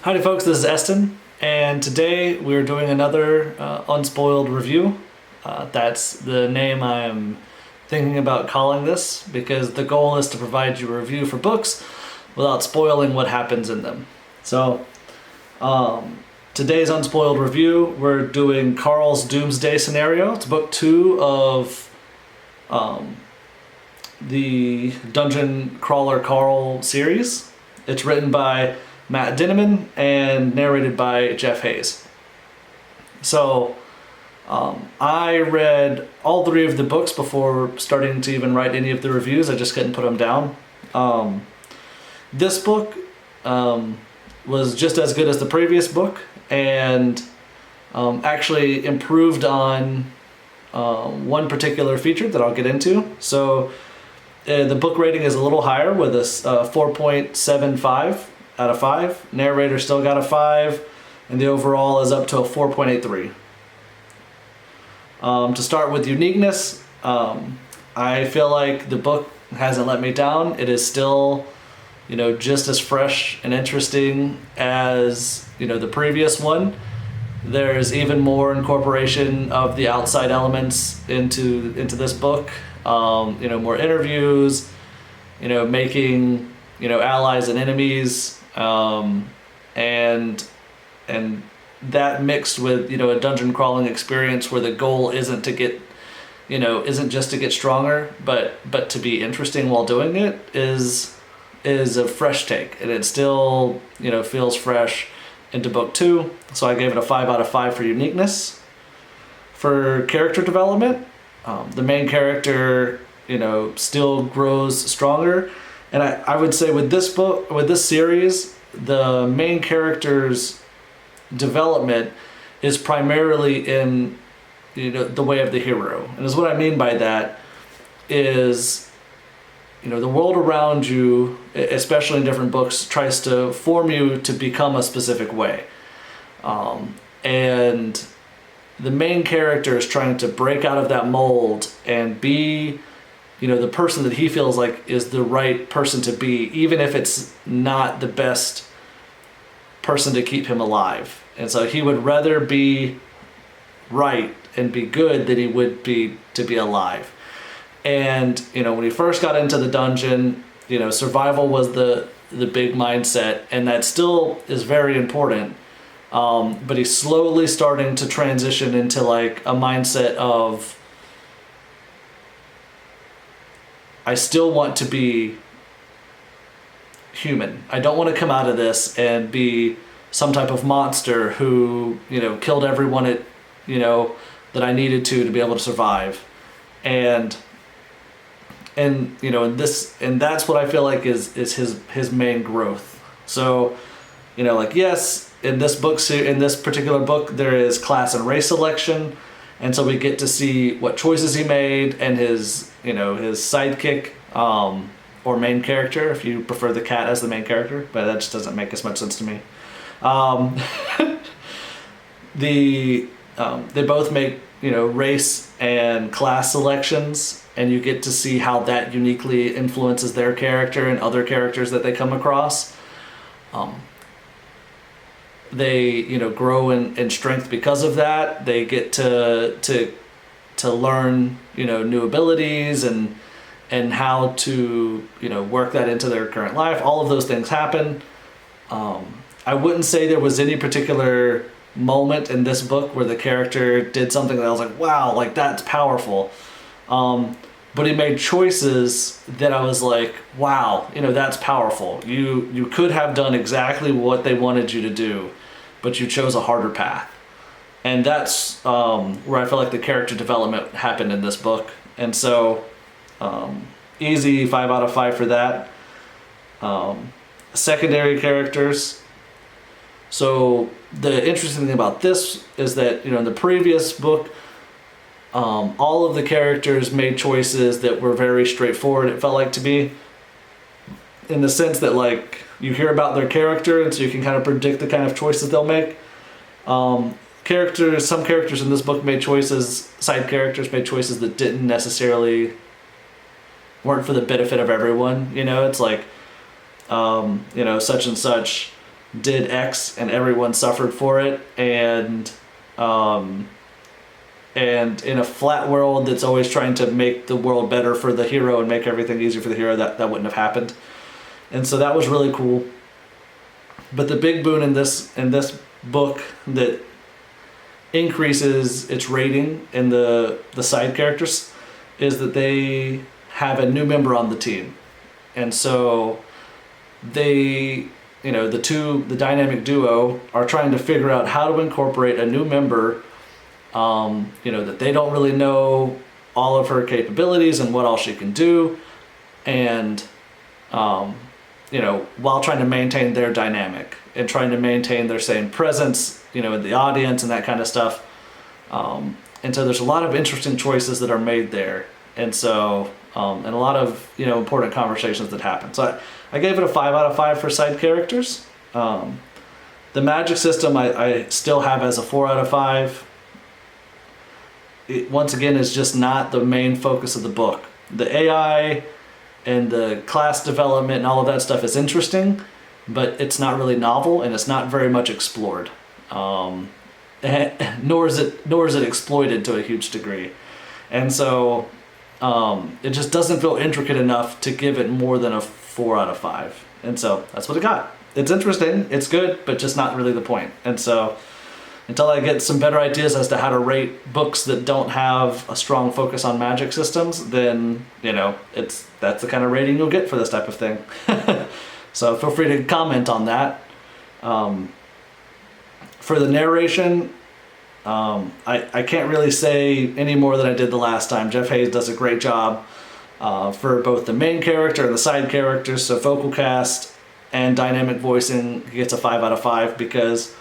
Howdy folks, this is Eston, and today we're doing another unspoiled review. That's the name I am thinking about calling this, because the goal is to provide you a review for books without spoiling what happens in them. So, today's unspoiled review, we're doing Carl's Doomsday Scenario. It's book 2 of the Dungeon Crawler Carl series. It's written by Matt Dinniman and narrated by Jeff Hayes. So I read all 3 of the books before starting to even write any of the reviews. I just couldn't put them down. This book was just as good as the previous book, and actually improved on one particular feature that I'll get into. So the book rating is a little higher with a 4.75 out of 5. Narrator still got a 5, and the overall is up to a 4.83. To start with uniqueness, I feel like the book hasn't let me down. It is still, just as fresh and interesting as, the previous one. There's even more incorporation of the outside elements into this book. More interviews, making, allies and enemies, and that mixed with, a dungeon crawling experience where the goal isn't to get, isn't just to get stronger, but to be interesting while doing it is a fresh take, and it still, feels fresh into book 2. So I gave it a 5 out of 5 for uniqueness. For character development, the main character, still grows stronger. And I would say with this book, with this series, the main character's development is primarily in, the way of the hero. And what I mean by that is, the world around you, especially in different books, tries to form you to become a specific way. And the main character is trying to break out of that mold and be, the person that he feels like is the right person to be, even if it's not the best person to keep him alive. And so he would rather be right and be good than he would be to be alive. And, when he first got into the dungeon, survival was the big mindset, and that still is very important. But he's slowly starting to transition into like a mindset of, I still want to be human. I don't want to come out of this and be some type of monster who, killed everyone that I needed to be able to survive. And that's what I feel like is his main growth. So, yes, in this particular book, there is class and race selection. And so we get to see what choices he made and his sidekick, or main character, if you prefer the cat as the main character, but that just doesn't make as much sense to me. They both make, race and class selections, and you get to see how that uniquely influences their character and other characters that they come across. They, grow in strength because of that. They get to learn, new abilities and how to, work that into their current life. All of those things happen. I wouldn't say there was any particular moment in this book where the character did something that I was like, wow, like that's powerful. But he made choices that I was like, wow, that's powerful. You could have done exactly what they wanted you to do, but you chose a harder path. And that's where I feel like the character development happened in this book. And so, easy 5 out of 5 for that. Secondary characters. So the interesting thing about this is that, in the previous book, all of the characters made choices that were very straightforward, it felt like to be, in the sense that like you hear about their character and so you can kind of predict the kind of choices they'll make. Some characters in this book made choices, side characters made choices that didn't necessarily, weren't for the benefit of everyone. It's like, such and such did X and everyone suffered for it, and in a flat world that's always trying to make the world better for the hero and make everything easier for the hero, that wouldn't have happened. And so that was really cool. But the big boon in this book that increases its rating in the side characters is that they have a new member on the team. And so they, the dynamic duo are trying to figure out how to incorporate a new member, that they don't really know all of her capabilities and what all she can do, and while trying to maintain their dynamic and trying to maintain their same presence, in the audience and that kind of stuff. And so there's a lot of interesting choices that are made there. And so, and a lot of, important conversations that happen. So I gave it a 5 out of 5 for side characters. The magic system I still have as a 4 out of 5. It, once again, is just not the main focus of the book. The AI and the class development and all of that stuff is interesting, but it's not really novel and it's not very much explored. Nor is it exploited to a huge degree. And so it just doesn't feel intricate enough to give it more than a 4 out of 5. And so that's what it got. It's interesting, it's good, but just not really the point. And so until I get some better ideas as to how to rate books that don't have a strong focus on magic systems, then, that's the kind of rating you'll get for this type of thing. So feel free to comment on that. For the narration, I can't really say any more than I did the last time. Jeff Hayes does a great job for both the main character and the side characters, so vocal cast and dynamic voicing gets a 5 out of 5 because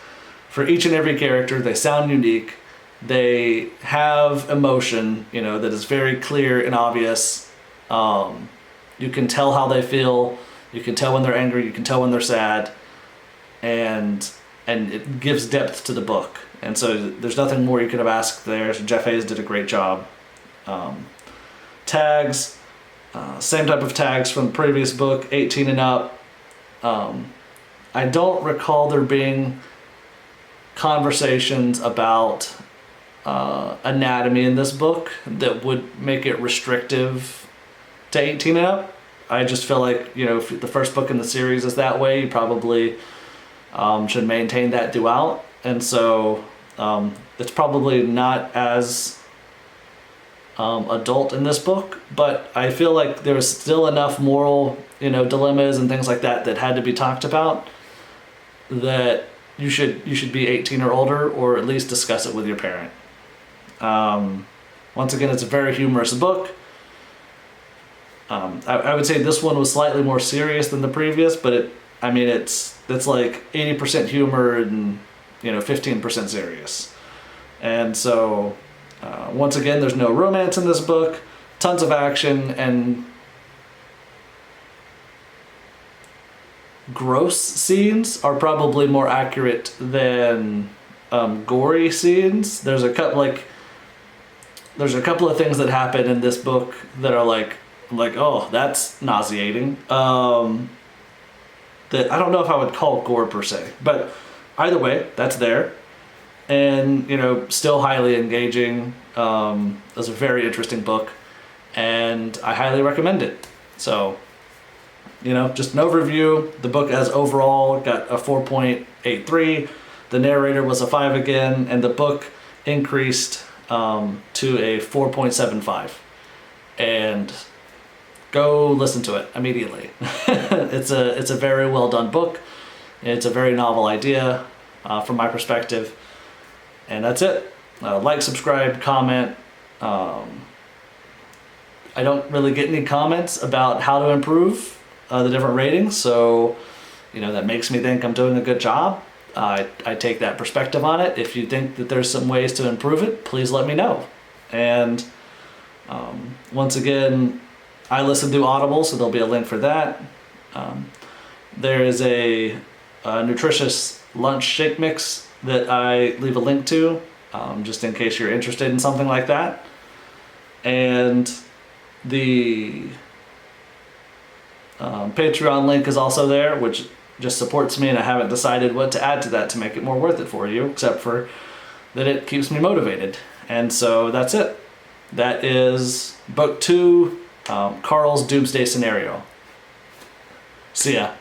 for each and every character, they sound unique. They have emotion, that is very clear and obvious. You can tell how they feel. You can tell when they're angry. You can tell when they're sad. And it gives depth to the book. And so there's nothing more you could have asked there. So Jeff Hayes did a great job. Tags, same type of tags from the previous book, 18 and up. I don't recall there being conversations about anatomy in this book that would make it restrictive to 18 and up. I just feel like, if the first book in the series is that way, you probably should maintain that throughout. And so it's probably not as adult in this book, but I feel like there was still enough moral, dilemmas and things like that had to be talked about that you should be 18 or older, or at least discuss it with your parent. Once again, it's a very humorous book. I would say this one was slightly more serious than the previous, but it's like 80% humor and 15% serious. And so once again, there's no romance in this book, tons of action, and gross scenes are probably more accurate than gory scenes. There's a couple of things that happen in this book that are like, oh, that's nauseating. That I don't know if I would call gore per se, but either way, that's there. And, still highly engaging. It's a very interesting book, and I highly recommend it. So, just an overview. The book as overall got a 4.83. The narrator was a 5 again, and the book increased to a 4.75. And go listen to it immediately. It's a very well done book. It's a very novel idea from my perspective. And that's it. Like, subscribe, comment. I don't really get any comments about how to improve the different ratings, so that makes me think I'm doing a good job. I take that perspective on it. If you think that there's some ways to improve it, please let me know. And once again, I listen to Audible, so there'll be a link for that. There is a nutritious lunch shake mix that I leave a link to, just in case you're interested in something like that. And the Patreon link is also there, which just supports me, and I haven't decided what to add to that to make it more worth it for you, except for that it keeps me motivated. And so that's it. That is book 2, Carl's Doomsday Scenario. See ya.